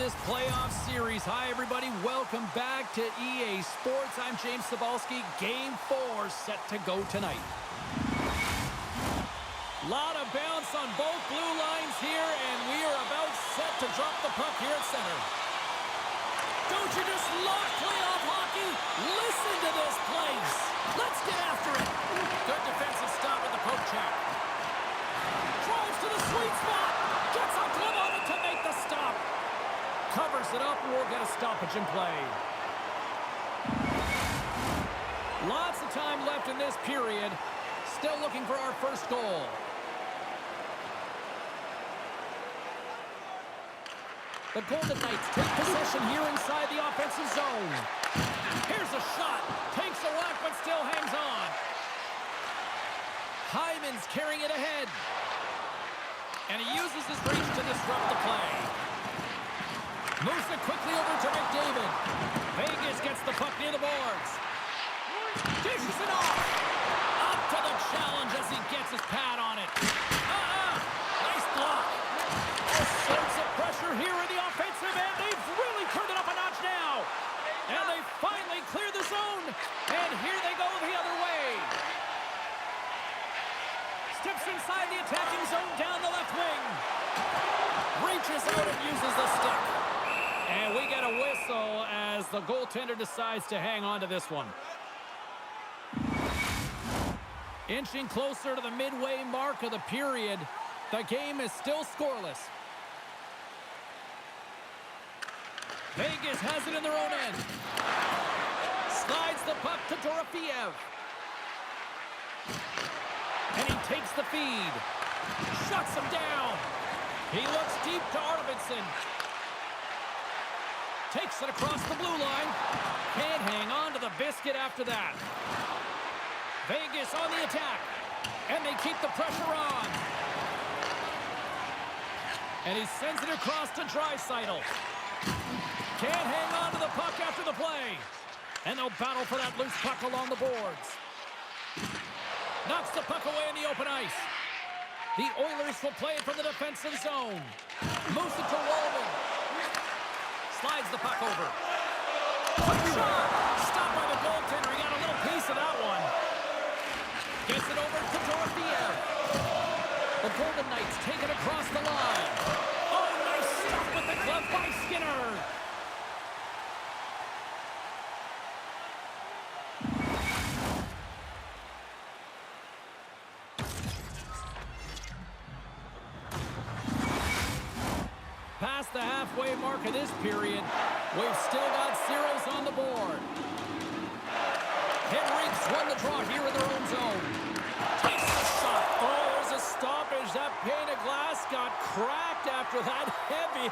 this playoff series. Hi, everybody. Welcome back to EA Sports. I'm James Cebulski. Game 4 set to go tonight. Lot of bounce on both blue lines here, and we are about set to drop the puck here at center. Don't you just love playoff hockey? Listen to this place. Let's get after it. Good defensive stop with the poke check. Drives to the sweet spot. Gets a glove on it to make the stop. Covers it up, and we'll get a stoppage in play. Lots of time left in this period. Still looking for our first goal. The Golden Knights take possession here inside the offensive zone. Here's a shot. Takes a whack, but still hangs on. Hyman's carrying it ahead. And he uses his reach to disrupt the play. Moves it quickly over to McDavid. Vegas gets the puck near the boards. Dishes it off. Up to the challenge as he gets his pad on it. Nice block. All sorts of pressure here in the offensive end. They've really turned it up a notch now. And they finally clear the zone. And here they go the other way. Steps inside the attacking zone down the left wing. Reaches out and uses the stick. And we get a whistle as the goaltender decides to hang on to this one. Inching closer to the midway mark of the period. The game is still scoreless. Vegas has it in their own end. Slides the puck to Dorofeev. And he takes the feed. Shuts him down. He looks deep to Arvidsson. Takes it across the blue line. Can't hang on to the biscuit after that. Vegas on the attack. And they keep the pressure on. And he sends it across to Draisaitl. Can't hang on to the puck after the play. And they'll battle for that loose puck along the boards. Knocks the puck away in the open ice. The Oilers will play it from the defensive zone. Moves it to Walden. Slides the puck over. Quick shot. Stopped by the goaltender. He got a little piece of that one. Gets it over to Dorofeev. The Golden Knights take it across the line. Oh, nice stop with the glove by Skinner. Past the halfway mark of this period, we've still got zeros on the board. Henrique's won the draw here in their own zone. Takes the shot. Oh, there's a stoppage. That pane of glass got cracked after that heavy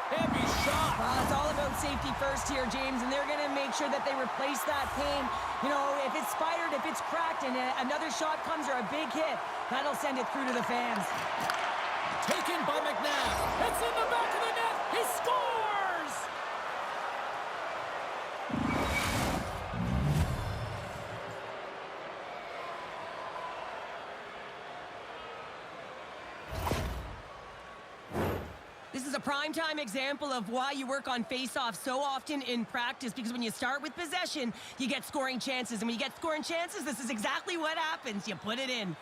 shot. Well, it's all about safety first here, James, and they're going to make sure that they replace that pane. You know, if it's spidered, if it's cracked, and another shot comes or a big hit, that'll send it through to the fans. Taken by McNabb. It's in the back of the net. He scores! This is a primetime example of why you work on face-offs so often in practice, because when you start with possession, you get scoring chances. And when you get scoring chances, this is exactly what happens. You put it in.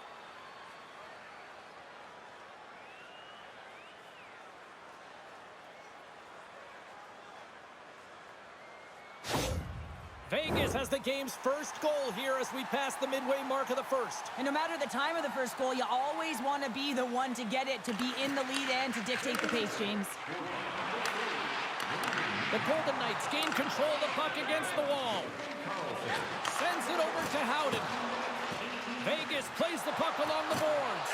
Vegas has the game's first goal here as we pass the midway mark of the first. And no matter the time of the first goal, you always want to be the one to get it, to be in the lead and to dictate the pace, James. The Golden Knights gain control of the puck against the wall. Sends it over to Howden. Vegas plays the puck along the boards.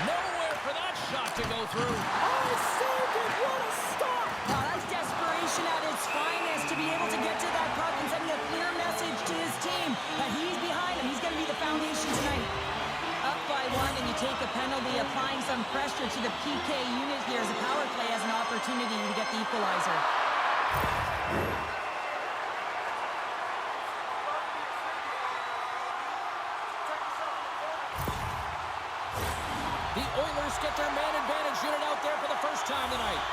Nowhere for that shot to go through. Oh, saved it! What a stop! Wow, that's desperation at its finest, to be able to get to that puck and sending a clear message to his team that he's behind him. He's going to be the foundation tonight. Up by one, and you take a penalty, applying some pressure to the PK unit here as a power play has an opportunity to get the equalizer. The Oilers get their man advantage unit out there for the first time tonight.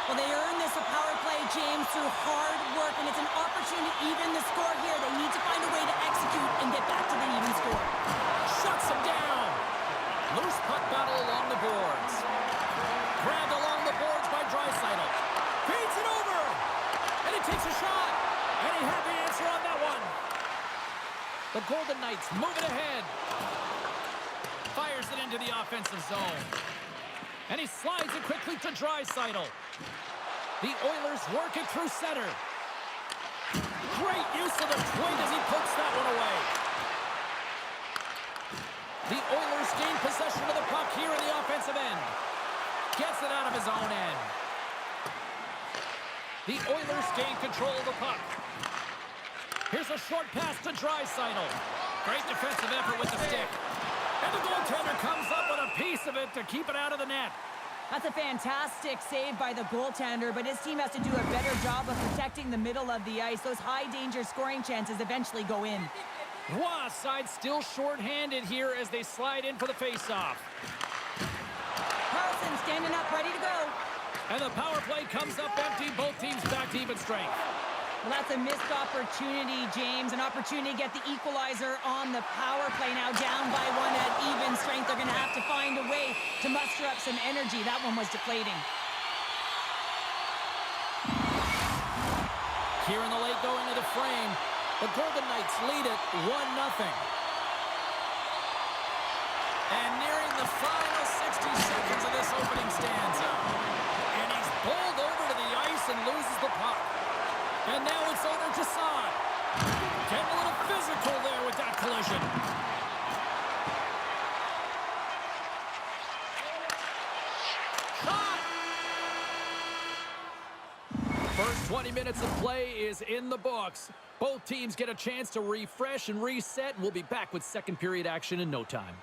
Well, they earned this a power play, James. comes through hard work, and it's an opportunity to even the score here. They need to find a way to execute and get back to the even score. Shuts him down. Loose puck battle along the boards. Grabbed along the boards by Draisaitl. Feeds it over. And he takes a shot. And he had the answer on that one. The Golden Knights moving ahead. Fires it into the offensive zone. And he slides it quickly to Draisaitl. The Oilers work it through center. Great use of the twig as he pokes that one away. The Oilers gain possession of the puck here in the offensive end. Gets it out of his own end. The Oilers gain control of the puck. Here's a short pass to Draisaitl. Great defensive effort with the stick. And the goaltender comes up with a piece of it to keep it out of the net. That's a fantastic save by the goaltender, but his team has to do a better job of protecting the middle of the ice. Those high-danger scoring chances eventually go in. Roy side still short-handed here as they slide in for the face-off. Carlson standing up, ready to go. And the power play comes up empty. Both teams back to even strength. Well, that's a missed opportunity, James. An opportunity to get the equalizer on the power play. Now down by one at even strength. They're going to have to find a way to muster up some energy. That one was deflating. Here in the late going to the frame. The Golden Knights lead it 1-0. And nearing the final 60 seconds of this opening stanza. And he's bowled over to the ice and loses the puck. And now it's over to Saad. Getting a little physical there with that collision. Shot! First 20 minutes of play is in the books. Both teams get a chance to refresh and reset. We'll be back with second period action in no time.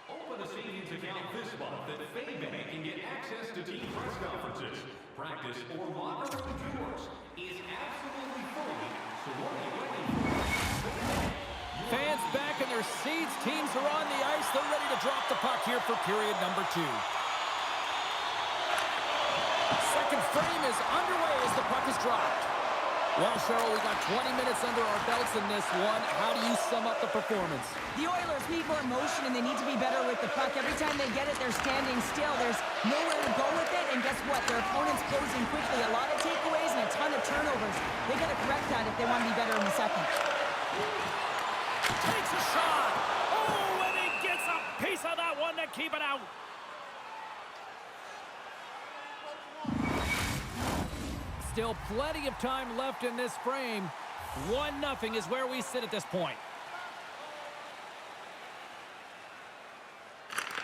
Open a savings account this month at FameBank and get access to team press conferences. Practice or locker room tours is absolutely free, so what are you waiting for? Fans back in their seats. Teams are on the ice. They're ready to drop the puck here for period number 2. Second frame is underway as the puck is dropped. Well, Cheryl, we got 20 minutes under our belts in this one. How do you sum up the performance? The Oilers need more motion, and they need to be better with the puck. Every time they get it, they're standing still. There's nowhere to go with it, and guess what? Their opponent's closing quickly. A lot of takeaways and a ton of turnovers. They got to correct that if they want to be better in the second. Takes a shot. Oh, and he gets a piece of that one to keep it out. Still plenty of time left in this frame. 1-0 is where we sit at this point.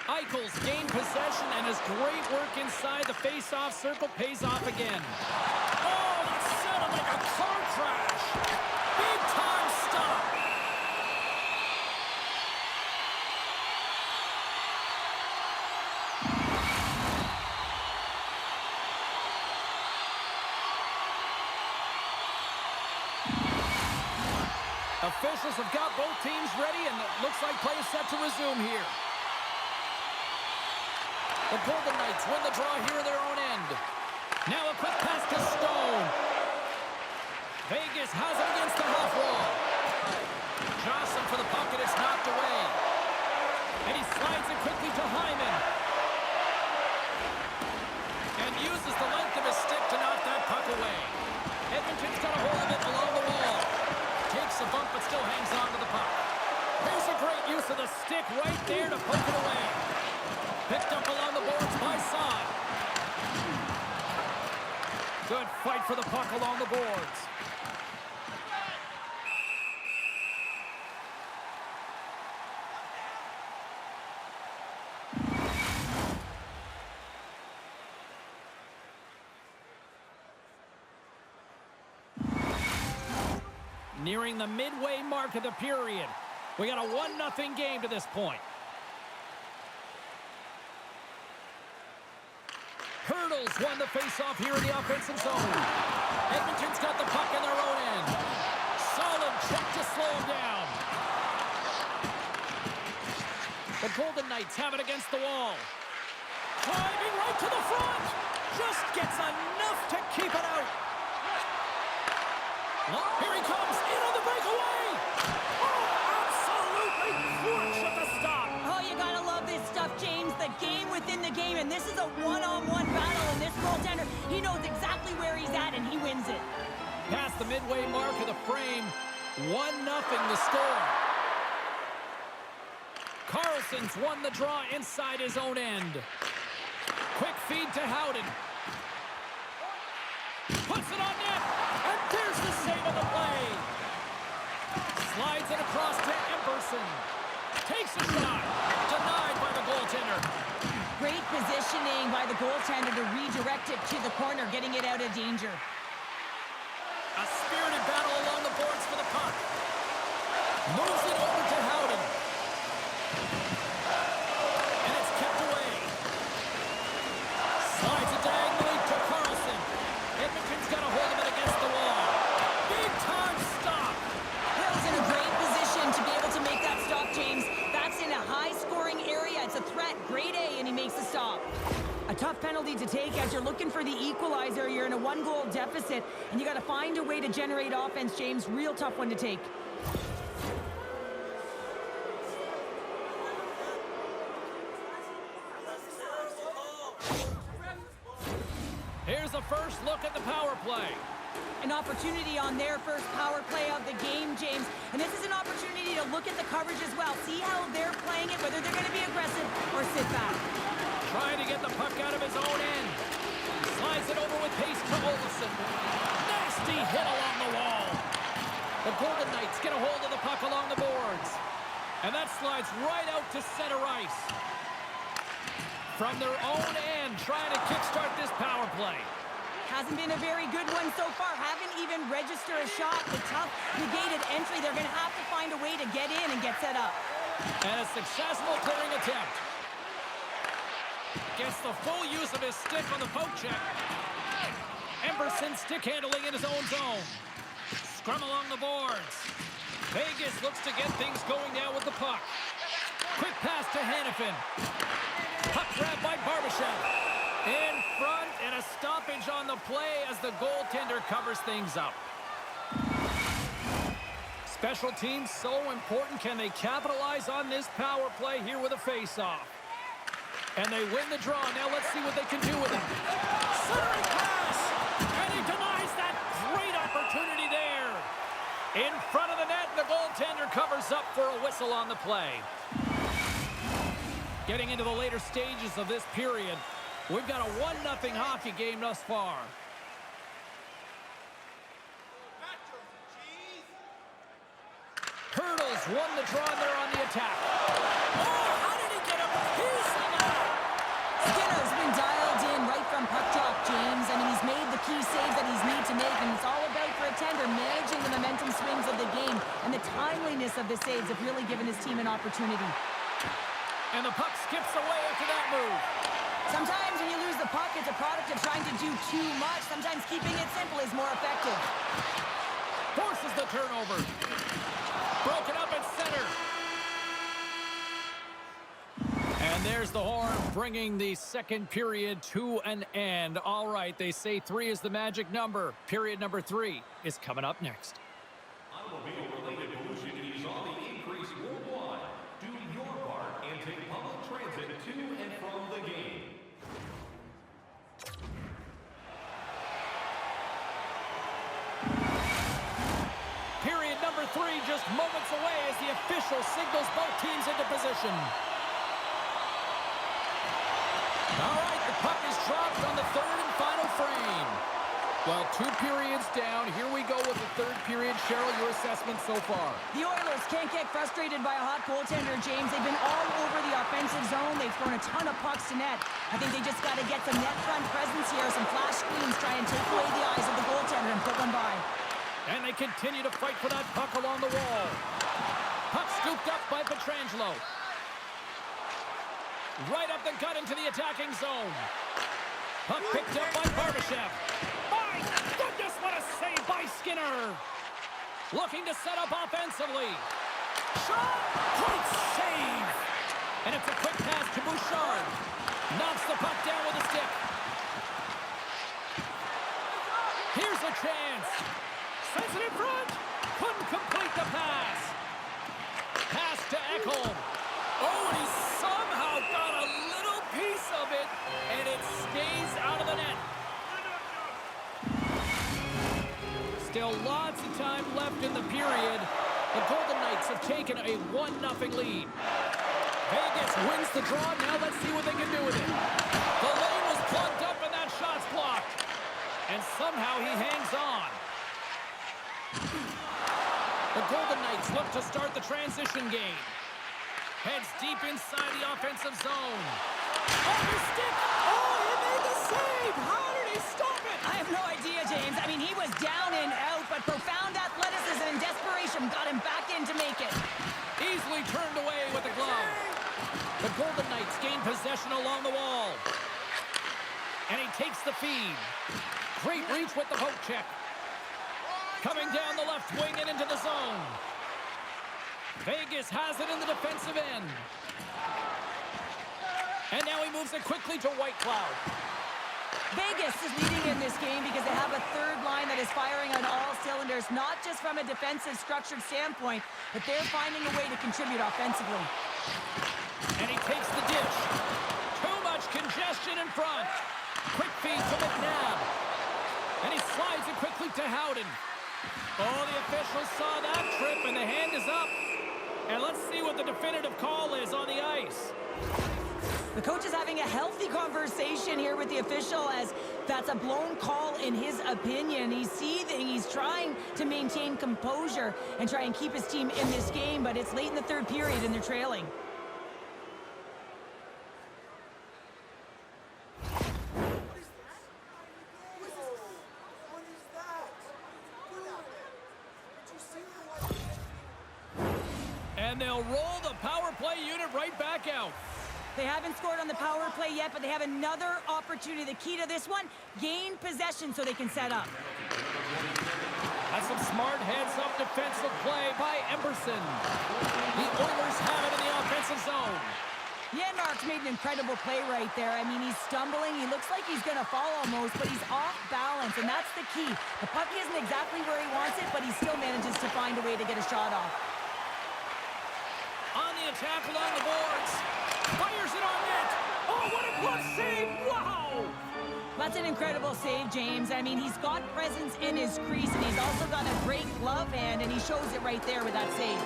Eichel's gained possession, and his great work inside the face-off circle pays off again. Oh, that sounded like a car crash. Big-time stop. Officials have got both teams ready, and it looks like play is set to resume here. The Golden Knights win the draw here at their own end. Now a quick pass to Stone. Vegas has it against the half wall. Jostling for the puck, and it's knocked away. And he slides it quickly to Hyman. And uses the length of his stick to knock that puck away. Edmonton's got a hold of it along the wall. Takes a bump, but still hangs on to the puck. There's a great use of the stick right there to poke it away. Picked up along the boards by Saad. Good fight for the puck along the boards. Nearing the midway mark of the period. We got a 1-0 game to this point. Hurdles won the faceoff here in the offensive zone. Edmonton's got the puck in their own end. Solid check to slow him down. The Golden Knights have it against the wall. Climbing right to the front. Just gets enough to keep it out. Here he comes, in on the breakaway! Oh, absolutely clutch at the stop! Oh, you gotta love this stuff, James. The game within the game, and this is a one-on-one battle, and this goaltender, he knows exactly where he's at, and he wins it. Past the midway mark of the frame, 1-0 the score. Carlson's won the draw inside his own end. Quick feed to Howden. Puts it on net, and there's the save of the play. Slides it across to Emberson. Takes a shot. Denied by the goaltender. Great positioning by the goaltender to redirect it to the corner, getting it out of danger. A spirited battle along the boards for the puck. Moves it over to Howden. And it's kept away. Slides it diagonally to Carlson. Edmonton's got a hold of it against the wall. Big time stop. That was in a great position to be able to make that stop, James. That's in a high-scoring area. It's a threat, grade A, and he makes the stop. A tough penalty to take as you're looking for the equalizer. You're in a one-goal deficit, and you got to find a way to generate offense, James. Real tough one to take. Here's a first look at the power play. An opportunity on their first power play of the game, James. And this is an opportunity to look at the coverage as well. See how they're playing it, whether they're going to be aggressive or sit back. Trying to get the puck out of his own end. Slides it over with pace to Olsen. Nasty hit along the wall. The Golden Knights get a hold of the puck along the boards. And that slides right out to center ice. From their own end, trying to kickstart this power play. Hasn't been a very good one so far. Haven't even registered a shot. The tough negated entry. They're going to have to find a way to get in and get set up. And a successful clearing attempt. Gets the full use of his stick on the poke check. Emberson stick handling in his own zone. Scrum along the boards. Vegas looks to get things going now with the puck. Quick pass to Hannafin. Puck grab by Barbashev. In front, and a stoppage on the play as the goaltender covers things up. Special teams so important. Can they capitalize on this power play here with a face-off? And they win the draw. Now let's see what they can do with it. Centering pass! And he denies that great opportunity there. In front of the net, the goaltender covers up for a whistle on the play. Getting into the later stages of this period, we've got a 1-0 hockey game thus far. Hurdles won the draw, and they're on the attack. Oh, how did he get a piece of that? Skinner's been dialed in right from puck drop, James. I mean, he's made the key saves that he's need to make, and it's all about for a tender managing the momentum swings of the game, and the timeliness of the saves have really given his team an opportunity. And the puck skips away after that move. Sometimes when you lose the puck, it's a product of trying to do too much. Sometimes keeping it simple is more effective. Forces the turnover. Broken up at center. And there's the horn, bringing the second period to an end. All right, they say 3 is the magic number. Period number 3 is coming up next. Automobile-related pollution is on the increase worldwide. Do your part and take public transit to and from the game. Period number 3 just moments away as the official signals both teams into position. All right, the puck is dropped on the third and final frame. Well, 2 periods down. Here we go with the third period. Cheryl, your assessment so far? The Oilers can't get frustrated by a hot goaltender, James. They've been all over the offensive zone. They've thrown a ton of pucks to net. I think they just got to get some net front presence here, some flash screens, try and take away the eyes of the goaltender and put one by. And they continue to fight for that puck along the wall. Puck scooped up by Pietrangelo. Right up the gut into the attacking zone. Puck picked up by Barbashev. My goodness, what a save by Skinner. Looking to set up offensively. Shot! Great save! And it's a quick pass to Bouchard. Knocks the puck down with a stick. Here's a chance. Sends it in front. Couldn't complete the pass. Pass to Ekholm. Oh, and he somehow got a little piece of it, and it stays out of the net. Still lots of time left in the period. The Golden Knights have taken a 1-0 lead. Vegas wins the draw. Now let's see what they can do with it. The lane was plugged up and that shot's blocked. And somehow he hangs on. The Golden Knights look to start the transition game. Heads deep inside the offensive zone. Off his stick. Oh, he made the save. How did he stop it? I have no idea, James. I mean, he was down and out, but profound athleticism and desperation got him back in to make it. Easily turned away with the glove. The Golden Knights gain possession along the wall. And he takes the feed. Great reach with the poke check. Coming down the left wing and into the zone. Vegas has it in the defensive end. And now he moves it quickly to White Cloud. Vegas is leading in this game because they have a third line that is firing on all cylinders, not just from a defensive structured standpoint, but they're finding a way to contribute offensively. And he takes the dish. Too much congestion in front. Quick feed to McNabb. And he slides it quickly to Howden. Oh, the officials saw that trip, and the hand is up. And let's see what the definitive call is on the ice. The coach is having a healthy conversation here with the official, as that's a blown call in his opinion. He's seething. He's trying to maintain composure and try and keep his team in this game, but it's late in the third period and they're trailing. And they'll roll the power play unit right back out. They haven't scored on the power play yet, but they have another opportunity. The key to this one, gain possession so they can set up. That's some smart heads-up defensive play by Emberson. The Oilers have it in the offensive zone. Janmark's made an incredible play right there. I mean, he's stumbling. He looks like he's going to fall almost, but he's off balance, and that's the key. The puck isn't exactly where he wants it, but he still manages to find a way to get a shot off. On the attack along the boards. Fires it on net. Oh, what a glove save. Wow. That's an incredible save, James. I mean, he's got presence in his crease, and he's also got a great glove hand, and he shows it right there with that save.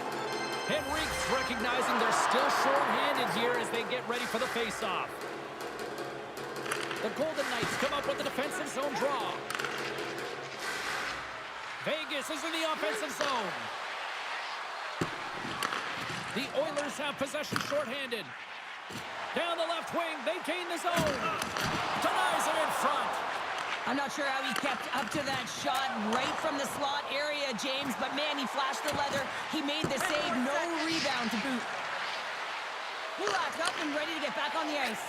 Henrique's recognizing they're still short-handed here as they get ready for the face-off. The Golden Knights come up with the defensive zone draw. Vegas is in the offensive zone. The Oilers have possession short-handed. Down the left wing, they gain the zone. Denies it in front. I'm not sure how he kept up to that shot right from the slot area, James, but man, he flashed the leather. He made the save, no rebound to boot. Kulak up and ready to get back on the ice.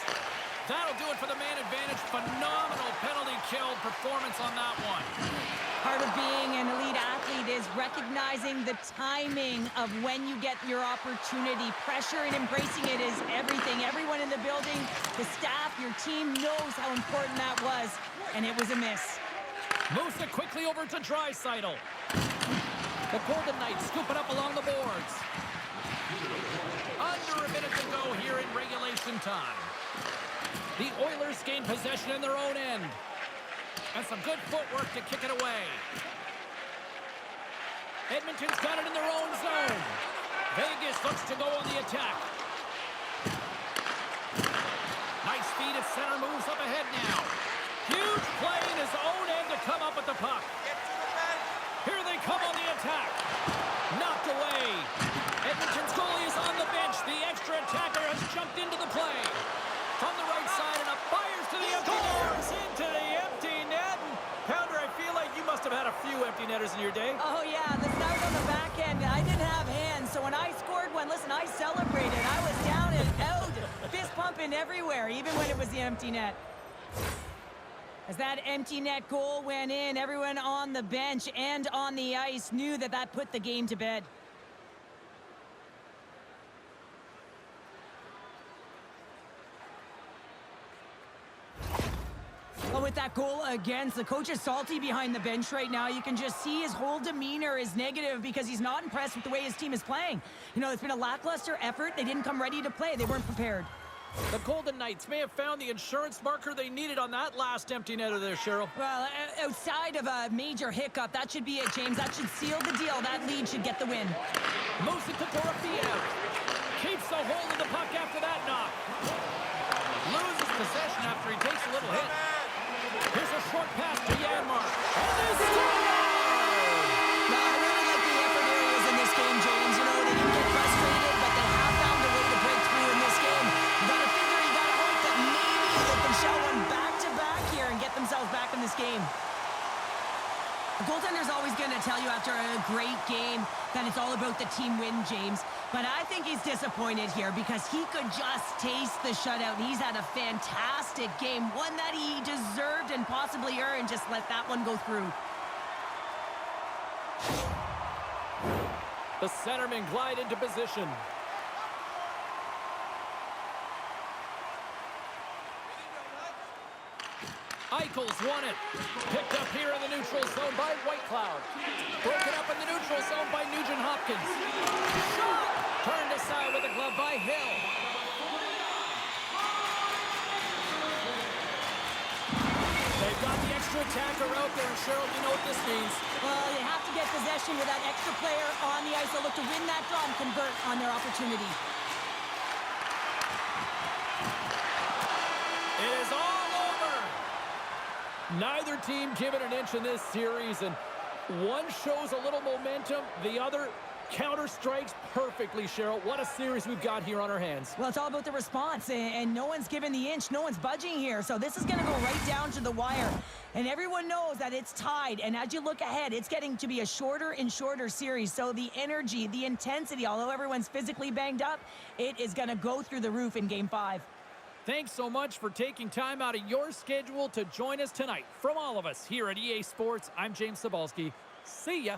That'll do it for the man advantage. Phenomenal penalty kill performance on that one. Part of being an elite athlete is recognizing the timing of when you get your opportunity. Pressure and embracing it is everything. Everyone in the building, the staff, your team knows how important that was, and it was a miss. Moves it quickly over to Draisaitl. The Golden Knights scoop it up along the boards. Under a minute to go here in regulation time. The Oilers gain possession in their own end. And some good footwork to kick it away. Edmonton's got it in their own zone. Vegas looks to go on the attack. Nice feed at center, moves up ahead now. Huge play in his own end to come up with the puck. Here they come on the attack. Knocked away. Edmonton's goalie is on the bench. The extra attacker has jumped into the play. From the right side, and up fires to the empty net. Into the empty net. And Pounder, I feel like you must have had a few empty netters in your day. Oh, yeah. Listen, I was on the back end. I didn't have hands, so when I scored one, listen, I celebrated. I was down and out, fist pumping everywhere, even when it was the empty net. As that empty net goal went in, everyone on the bench and on the ice knew that that put the game to bed. Well, with with that goal against. The coach is salty behind the bench right now. You can just see his whole demeanor is negative because he's not impressed with the way his team is playing. You know, it's been a lackluster effort. They didn't come ready to play. They weren't prepared. The Golden Knights may have found the insurance marker they needed on that last empty netter there, Cheryl. Well, outside of a major hiccup, that should be it, James. That should seal the deal. That lead should get the win. Musa out. Keeps a hold of the puck after that knock. Loses possession after he takes a little hit. Here's a short pass to Janmark. And they score! Now, I really like the effort areas in this game, James. You know, they didn't get frustrated, but they have found a way to break through in this game. You gotta figure, you gotta hope that maybe they can show one back-to-back here and get themselves back in this game. The goaltender's always going to tell you after a great game that it's all about the team win, James. But I think he's disappointed here because he could just taste the shutout. He's had a fantastic game, one that he deserved and possibly earned. Just let that one go through. The centermen glide into position. Eichel's won it. Picked up here in the neutral zone by Whitecloud. Broken up in the neutral zone by Nugent-Hopkins. Shot! Turned aside with a glove by Hill. They've got the extra attacker out there, and Cheryl, you know what this means. Well, they have to get possession with that extra player on the ice. They'll look to win that draw and convert on their opportunity. It is all over. Neither team given an inch in this series, and one shows a little momentum, the other counter strikes perfectly, Cheryl. What a series we've got here on our hands. Well, it's all about the response, and no one's given the inch, no one's budging here, so this is going to go right down to the wire, and everyone knows that it's tied, and as you look ahead, it's getting to be a shorter and shorter series, so the energy, the intensity, although everyone's physically banged up, it is going to go through the roof in Game 5. Thanks so much for taking time out of your schedule to join us tonight. From all of us here at EA Sports, I'm James Cebulski. See ya.